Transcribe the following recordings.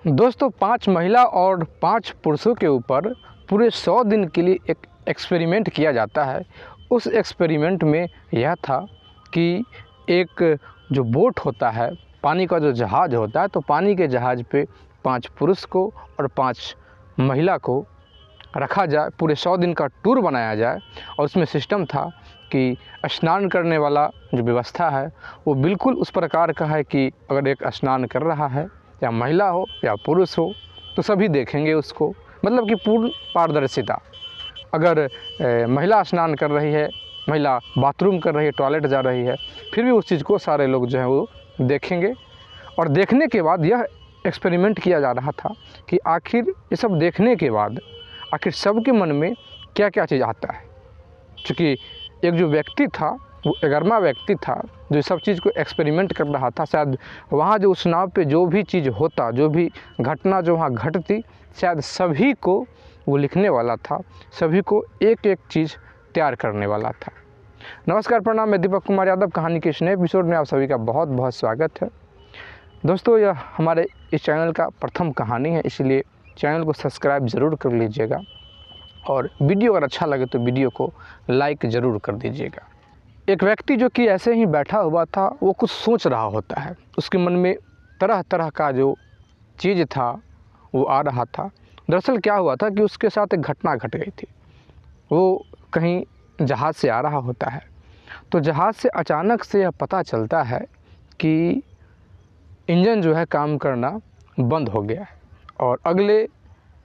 दोस्तों 5 महिला और 5 पुरुषों के ऊपर पूरे 100 दिन के लिए एक एक्सपेरिमेंट किया जाता है। उस एक्सपेरिमेंट में यह था कि एक जो बोट होता है, पानी का जो जहाज़ होता है, तो पानी के जहाज़ पे 5 पुरुष को और 5 महिला को रखा जाए, पूरे 100 दिन का टूर बनाया जाए। और उसमें सिस्टम था कि स्नान करने वाला जो व्यवस्था है वो बिल्कुल उस प्रकार का है कि अगर एक स्नान कर रहा है, या महिला हो या पुरुष हो, तो सभी देखेंगे उसको, मतलब कि पूर्ण पारदर्शिता। अगर महिला स्नान कर रही है, महिला बाथरूम कर रही है, टॉयलेट जा रही है, फिर भी उस चीज़ को सारे लोग जो हैं वो देखेंगे। और देखने के बाद यह एक्सपेरिमेंट किया जा रहा था कि आखिर ये सब देखने के बाद आखिर सबके मन में क्या क्या चीज़ आता है। क्योंकि एक जो व्यक्ति था वो 11वां व्यक्ति था जो सब चीज़ को एक्सपेरिमेंट कर रहा था। शायद वहाँ जो उस नाव पे जो भी चीज़ होता, जो भी घटना जो वहाँ घटती, शायद सभी को वो लिखने वाला था, सभी को एक एक चीज़ तैयार करने वाला था। नमस्कार, प्रणाम, मैं दीपक कुमार यादव। कहानी के इस नए एपिसोड में आप सभी का बहुत बहुत स्वागत है। दोस्तों, यह हमारे इस चैनल का प्रथम कहानी है, इसलिए चैनल को सब्सक्राइब ज़रूर कर लीजिएगा और वीडियो अगर अच्छा लगे तो वीडियो को लाइक ज़रूर कर दीजिएगा। एक व्यक्ति जो कि ऐसे ही बैठा हुआ था, वो कुछ सोच रहा होता है। उसके मन में तरह तरह का जो चीज़ था वो आ रहा था। दरअसल क्या हुआ था कि उसके साथ एक घटना घट गई थी। वो कहीं जहाज़ से आ रहा होता है, तो जहाज़ से अचानक से यह पता चलता है कि इंजन जो है काम करना बंद हो गया है और अगले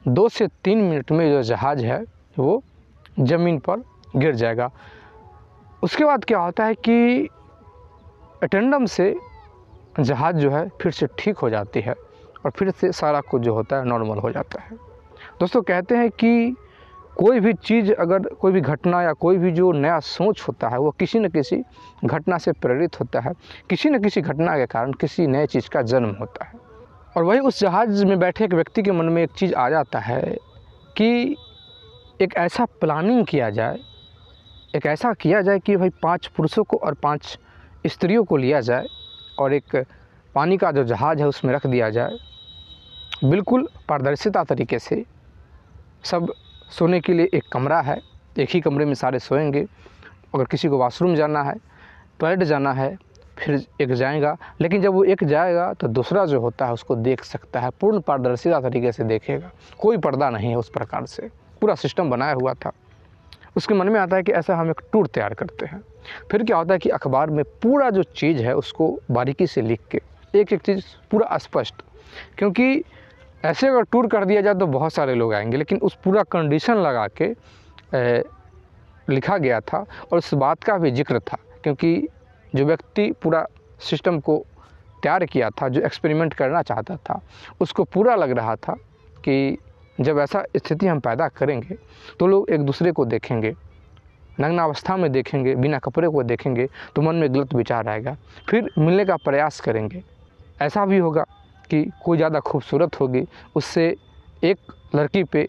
2 से 3 मिनट में जो जहाज़ है वो ज़मीन पर गिर जाएगा। उसके बाद क्या होता है कि एटेंडम से जहाज़ जो है फिर से ठीक हो जाती है और फिर से सारा कुछ जो होता है नॉर्मल हो जाता है। दोस्तों, कहते हैं कि कोई भी चीज़, अगर कोई भी घटना या कोई भी जो नया सोच होता है वो किसी न किसी घटना से प्रेरित होता है। किसी न किसी घटना के कारण किसी नए चीज़ का जन्म होता है। और वही उस जहाज़ में बैठे एक व्यक्ति के मन में एक चीज़ आ जाता है कि एक ऐसा प्लानिंग किया जाए, एक ऐसा किया जाए कि भाई 5 पुरुषों को और 5 स्त्रियों को लिया जाए और एक पानी का जो जहाज़ है उसमें रख दिया जाए, बिल्कुल पारदर्शिता तरीके से। सब सोने के लिए एक कमरा है, एक ही कमरे में सारे सोएंगे। अगर किसी को वॉशरूम जाना है, टॉयलेट जाना है, फिर एक जाएगा, लेकिन जब वो एक जाएगा तो दूसरा जो होता है उसको देख सकता है, पूर्ण पारदर्शिता तरीके से देखेगा। कोई पर्दा नहीं है, उस प्रकार से पूरा सिस्टम बनाया हुआ था। उसके मन में आता है कि ऐसा हम एक टूर तैयार करते हैं। फिर क्या होता है कि अखबार में पूरा जो चीज़ है उसको बारीकी से लिख के, एक एक चीज़ पूरा स्पष्ट, क्योंकि ऐसे अगर टूर कर दिया जाए तो बहुत सारे लोग आएंगे, लेकिन उस पूरा कंडीशन लगा के लिखा गया था। और उस बात का भी जिक्र था, क्योंकि जो व्यक्ति पूरा सिस्टम को तैयार किया था, जो एक्सपेरिमेंट करना चाहता था, उसको पूरा लग रहा था कि जब ऐसा स्थिति हम पैदा करेंगे तो लोग एक दूसरे को देखेंगे, नग्नावस्था में देखेंगे, बिना कपड़े को देखेंगे, तो मन में गलत विचार आएगा, फिर मिलने का प्रयास करेंगे। ऐसा भी होगा कि कोई ज़्यादा खूबसूरत होगी, उससे एक लड़की पे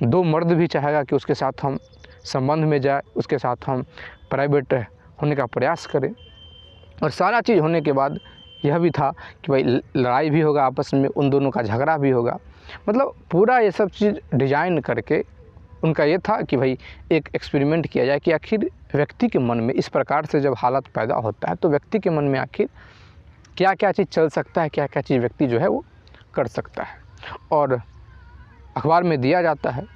2 मर्द भी चाहेगा कि उसके साथ हम संबंध में जाए, उसके साथ हम प्राइवेट होने का प्रयास करें। और सारा चीज़ होने के बाद यह भी था कि भाई लड़ाई भी होगा आपस में, उन दोनों का झगड़ा भी होगा। मतलब पूरा ये सब चीज़ डिजाइन करके उनका ये था कि भाई एक एक्सपेरिमेंट किया जाए कि आखिर व्यक्ति के मन में इस प्रकार से जब हालत पैदा होता है तो व्यक्ति के मन में आखिर क्या क्या चीज़ चल सकता है, क्या क्या चीज़ व्यक्ति जो है वो कर सकता है। और अखबार में दिया जाता है।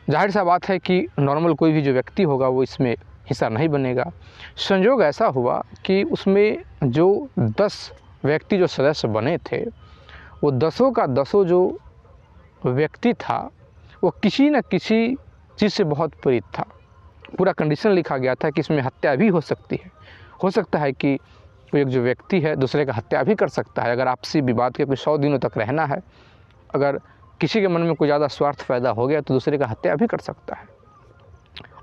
जाहिर सा बात है कि नॉर्मल कोई भी जो व्यक्ति होगा वो इसमें हिस्सा नहीं बनेगा। संयोग ऐसा हुआ कि उसमें जो 10 व्यक्ति जो सदस्य बने थे, वो 10 का 10 जो व्यक्ति था वो किसी न किसी चीज़ से बहुत प्रेरित था। पूरा कंडीशन लिखा गया था कि इसमें हत्या भी हो सकती है। हो सकता है कि कोई एक जो व्यक्ति है दूसरे का हत्या भी कर सकता है। अगर आपसी विवाद के कोई 100 दिनों तक रहना है, अगर किसी के मन में कोई ज़्यादा स्वार्थ पैदा हो गया तो दूसरे का हत्या भी कर सकता है।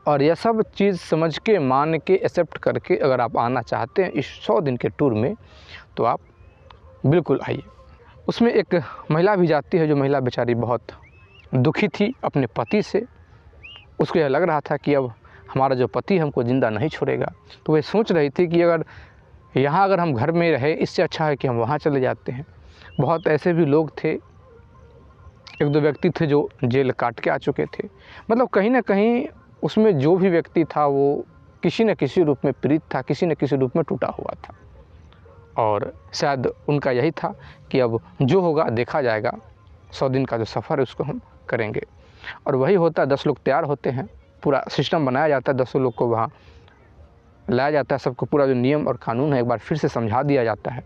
और यह सब चीज़ समझ के, मान के, एक्सेप्ट करके अगर आप आना चाहते हैं इस 100 दिन के टूर में, तो आप बिल्कुल आइए। उसमें एक महिला भी जाती है, जो महिला बेचारी बहुत दुखी थी अपने पति से। उसको यह लग रहा था कि अब हमारा जो पति हमको ज़िंदा नहीं छोड़ेगा। तो वह सोच रही थी कि अगर हम घर में रहे, इससे अच्छा है कि हम वहाँ चले जाते हैं। बहुत ऐसे भी लोग थे 1-2 व्यक्ति थे जो जेल काट के आ चुके थे। मतलब कहीं ना कहीं उसमें जो भी व्यक्ति था वो किसी न किसी रूप में पीड़ित था, किसी न किसी रूप में टूटा हुआ था। और शायद उनका यही था कि अब जो होगा देखा जाएगा, 100 दिन का जो सफ़र है उसको हम करेंगे। और वही होता है, 10 लोग तैयार होते हैं, पूरा सिस्टम बनाया जाता है, 10 लोग को वहाँ लाया जाता है, सबको पूरा जो नियम और कानून है एक बार फिर से समझा दिया जाता है।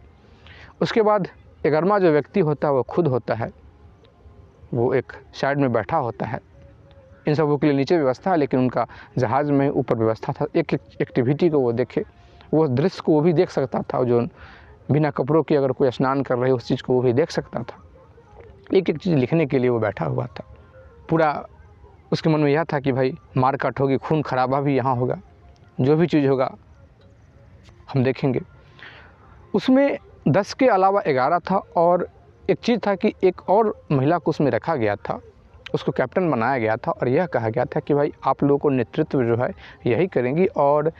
उसके बाद 11वां जो व्यक्ति होता है वो खुद होता है, वो एक साइड में बैठा होता है। इन सबों के लिए नीचे व्यवस्था है, लेकिन उनका जहाज़ में ऊपर व्यवस्था था। एक एक्टिविटी को वो देखे, वो दृश्य को वो भी देख सकता था, जो बिना कपड़ों के अगर कोई स्नान कर रहे उस चीज़ को वो भी देख सकता था। एक एक चीज़ लिखने के लिए वो बैठा हुआ था। पूरा उसके मन में यह था कि भाई मार काट होगी, खून खराबा भी यहाँ होगा, जो भी चीज़ होगा हम देखेंगे। उसमें 10 के अलावा 11 था, और एक चीज़ था कि एक और महिला को उसमें रखा गया था, उसको कैप्टन बनाया गया था और यह कहा गया था कि भाई आप लोगों को नेतृत्व जो है यही करेंगी और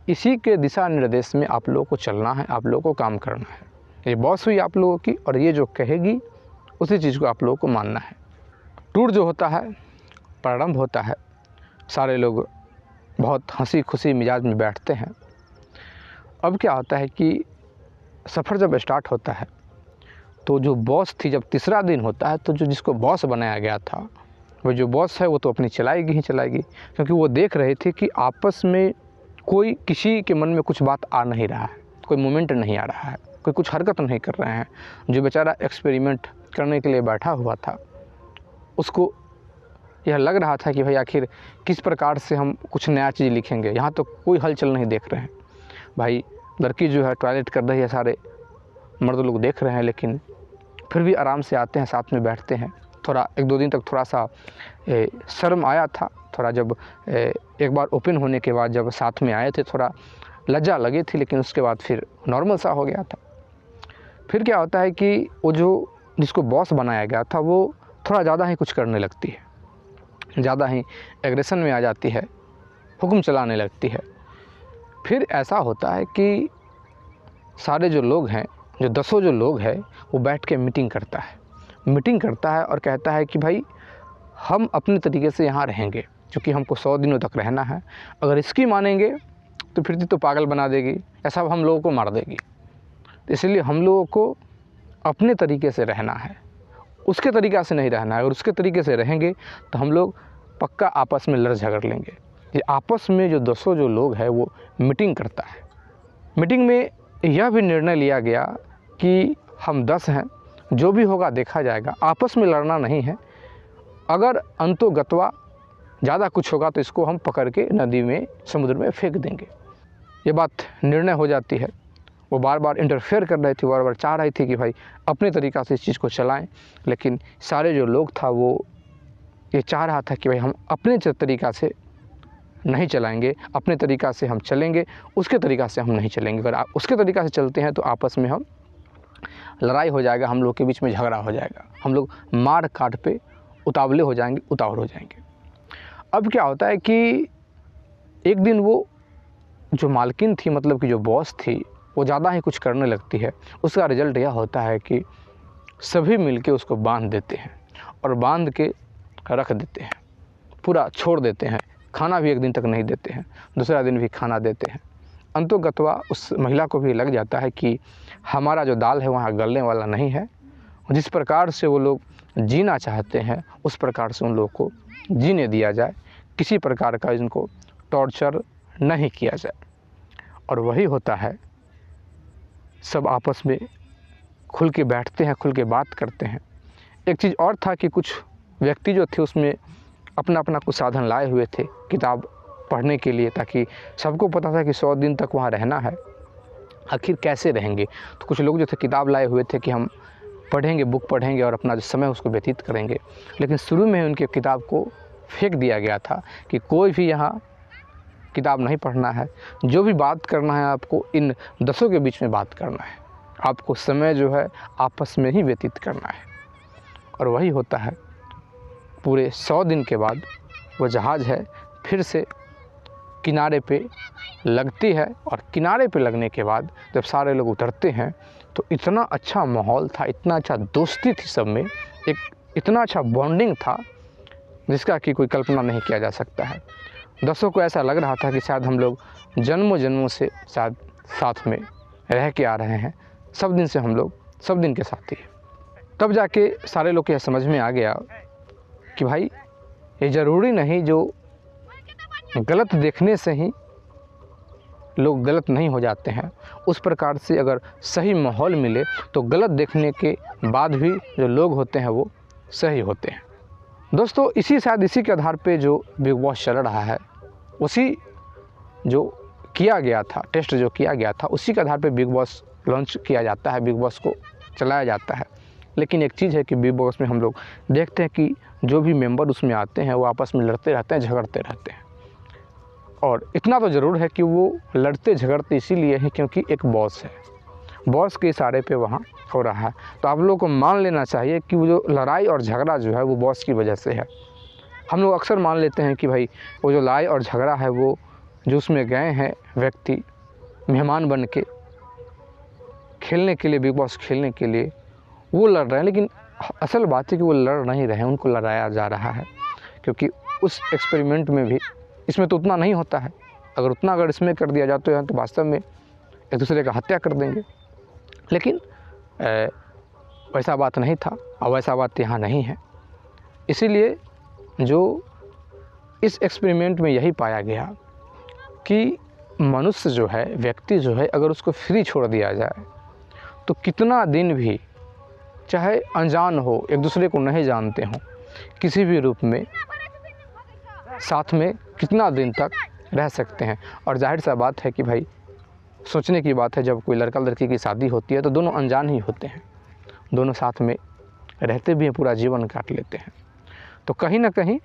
इसी के दिशा निर्देश में आप लोगों को चलना है, आप लोगों को काम करना है। ये बॉस हुई आप लोगों की, और ये जो कहेगी उसी चीज़ को आप लोगों को मानना है। टूर जो होता है, प्रारंभ होता है, सारे लोग बहुत हंसी खुशी मिजाज में बैठते हैं। अब क्या होता है कि सफ़र जब स्टार्ट होता है तो जो बॉस थी, जब तीसरा दिन होता है तो जो जिसको बॉस बनाया गया था, वो जो बॉस है वो तो अपनी चलाएगी ही चलाएगी, क्योंकि वो देख रहे थे कि आपस में कोई किसी के मन में कुछ बात आ नहीं रहा है, कोई मोमेंट नहीं आ रहा है, कोई कुछ हरकत नहीं कर रहे हैं। जो बेचारा एक्सपेरिमेंट करने के लिए बैठा हुआ था, उसको यह लग रहा था कि भाई आखिर किस प्रकार से हम कुछ नया चीज़ लिखेंगे। यहाँ तो कोई हलचल नहीं देख रहे हैं, भाई लड़की जो है टॉयलेट कर रही है, सारे मर्द लोग देख रहे हैं, लेकिन फिर भी आराम से आते हैं, साथ में बैठते हैं। थोड़ा 1-2 दिन तक थोड़ा सा शर्म आया था, थोड़ा जब एक बार ओपन होने के बाद जब साथ में आए थे थोड़ा लज्जा लगी थी, लेकिन उसके बाद फिर नॉर्मल सा हो गया था। फिर क्या होता है कि वो जो जिसको बॉस बनाया गया था वो थोड़ा ज़्यादा ही कुछ करने लगती है, ज़्यादा ही एग्रेशन में आ जाती है, हुक्म चलाने लगती है। फिर ऐसा होता है कि सारे जो लोग हैं, जो 10 जो लोग हैं, वो बैठ के मीटिंग करता है और कहता है कि भाई हम अपने तरीके से यहाँ रहेंगे, क्योंकि हमको 100 दिनों तक रहना है। अगर इसकी मानेंगे तो फिर तो पागल बना देगी, ऐसा हम लोगों को मार देगी। तो इसलिए हम लोगों को अपने तरीके से रहना है, उसके तरीक़ा से नहीं रहना है। अगर उसके तरीके से रहेंगे तो हम लोग पक्का आपस में लड़ झगड़ लेंगे। ये आपस में जो 200 जो लोग हैं वो मीटिंग करता है। मीटिंग में यह भी निर्णय लिया गया कि हम 10 हैं, जो भी होगा देखा जाएगा, आपस में लड़ना नहीं है। अगर अंतो गत्वा ज़्यादा कुछ होगा तो इसको हम पकड़ के नदी में, समुद्र में फेंक देंगे। ये बात निर्णय हो जाती है। वो बार बार इंटरफेयर कर रही थी, बार बार चाह रही थी कि भाई अपने तरीक़ा से इस चीज़ को चलाएं, लेकिन सारे जो लोग था वो ये चाह रहा था कि भाई हम अपने तरीक़ा से नहीं चलाएंगे, अपने तरीक़ा से हम चलेंगे, उसके तरीक़ा से हम नहीं चलेंगे। अगर आप उसके तरीक़ा से चलते हैं तो आपस में हम लड़ाई हो जाएगा, हम लोग के बीच में झगड़ा हो जाएगा, हम लोग मार काट पे उतावले हो जाएंगे, उतावल हो जाएंगे। अब क्या होता है कि एक दिन वो जो मालकिन थी, मतलब कि जो बॉस थी, वो ज़्यादा ही कुछ करने लगती है। उसका रिज़ल्ट यह होता है कि सभी मिलके उसको बांध देते हैं और बांध के रख देते हैं, पूरा छोड़ देते हैं। खाना भी एक दिन तक नहीं देते हैं, दूसरा दिन भी खाना देते हैं। अंतोगत्वा उस महिला को भी लग जाता है कि हमारा जो दाल है वहाँ गलने वाला नहीं है। जिस प्रकार से वो लोग जीना चाहते हैं उस प्रकार से उन लोगों को जीने दिया जाए, किसी प्रकार का इनको टॉर्चर नहीं किया जाए। और वही होता है, सब आपस में खुल के बैठते हैं, खुल के बात करते हैं। एक चीज़ और था कि कुछ व्यक्ति जो थे उसमें अपना अपना कुछ साधन लाए हुए थे किताब पढ़ने के लिए, ताकि सबको पता था कि 100 दिन तक वहाँ रहना है, आखिर कैसे रहेंगे। तो कुछ लोग जो थे किताब लाए हुए थे कि हम पढ़ेंगे, बुक पढ़ेंगे और अपना जो समय उसको व्यतीत करेंगे। लेकिन शुरू में उनके किताब को फेंक दिया गया था कि कोई भी यहाँ किताब नहीं पढ़ना है, जो भी बात करना है आपको इन 10 के बीच में बात करना है, आपको समय जो है आपस में ही व्यतीत करना है। और वही होता है, पूरे 100 दिन के बाद वो जहाज़ है फिर से किनारे पे लगती है। और किनारे पे लगने के बाद जब सारे लोग उतरते हैं तो इतना अच्छा माहौल था, इतना अच्छा दोस्ती थी सब में, एक इतना अच्छा बॉन्डिंग था जिसका कि कोई कल्पना नहीं किया जा सकता है। दोस्तों को ऐसा लग रहा था कि शायद हम लोग जन्मों जन्मों से शायद साथ में रह के आ रहे हैं, सब दिन से हम लोग सब दिन के साथी हैं। तब जाके सारे लोग को यह समझ में आ गया कि भाई ये ज़रूरी नहीं जो गलत देखने से ही लोग गलत नहीं हो जाते हैं, उस प्रकार से अगर सही माहौल मिले तो गलत देखने के बाद भी जो लोग होते हैं वो सही होते हैं। दोस्तों इसी के आधार पे जो बिग बॉस चल रहा है, उसी जो किया गया था, टेस्ट जो किया गया था, उसी के आधार पे बिग बॉस लॉन्च किया जाता है, बिग बॉस को चलाया जाता है। लेकिन एक चीज़ है कि बिग बॉस में हम लोग देखते हैं कि जो भी मेंबर उसमें आते हैं वो आपस में लड़ते रहते हैं, झगड़ते रहते हैं। और इतना तो ज़रूर है कि वो लड़ते झगड़ते इसीलिए हैं क्योंकि एक बॉस है, बॉस के इशारे पे वहाँ हो रहा है। तो आप लोगों को मान लेना चाहिए कि वो जो लड़ाई और झगड़ा जो है वो बॉस की वजह से है। हम लोग अक्सर मान लेते हैं कि भाई वो जो लड़ाई और झगड़ा है वो जो उसमें गए हैं व्यक्ति मेहमान बन के खेलने के लिए, बिग बॉस खेलने के लिए वो लड़ रहे हैं, लेकिन असल बात है कि वो लड़ नहीं रहे हैं, उनको लड़ाया जा रहा है। क्योंकि उस एक्सपेरिमेंट में भी इसमें तो उतना नहीं होता है, अगर इसमें कर दिया जाता है तो वास्तव में एक दूसरे का हत्या कर देंगे। लेकिन वैसा बात नहीं था और वैसा बात यहाँ नहीं है। इसीलिए जो इस एक्सपेरिमेंट में यही पाया गया कि मनुष्य जो है, व्यक्ति जो है, अगर उसको फ्री छोड़ दिया जाए तो कितना दिन भी, चाहे अनजान हो, एक दूसरे को नहीं जानते हों, किसी भी रूप में साथ में कितना दिन तक रह सकते हैं। और जाहिर सा बात है कि भाई सोचने की बात है, जब कोई लड़का लड़की की शादी होती है तो दोनों अनजान ही होते हैं, दोनों साथ में रहते भी हैं, पूरा जीवन काट लेते हैं। तो कहीं ना कहीं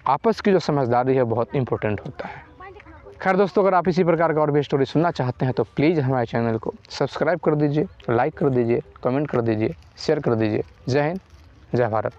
आपस की जो समझदारी है बहुत इम्पोर्टेंट होता है। खैर दोस्तों, अगर आप इसी प्रकार का और भी स्टोरी सुनना चाहते हैं तो प्लीज़ हमारे चैनल को सब्सक्राइब कर दीजिए, लाइक कर दीजिए, कमेंट कर दीजिए, शेयर कर दीजिए। जय हिंद, जय भारत।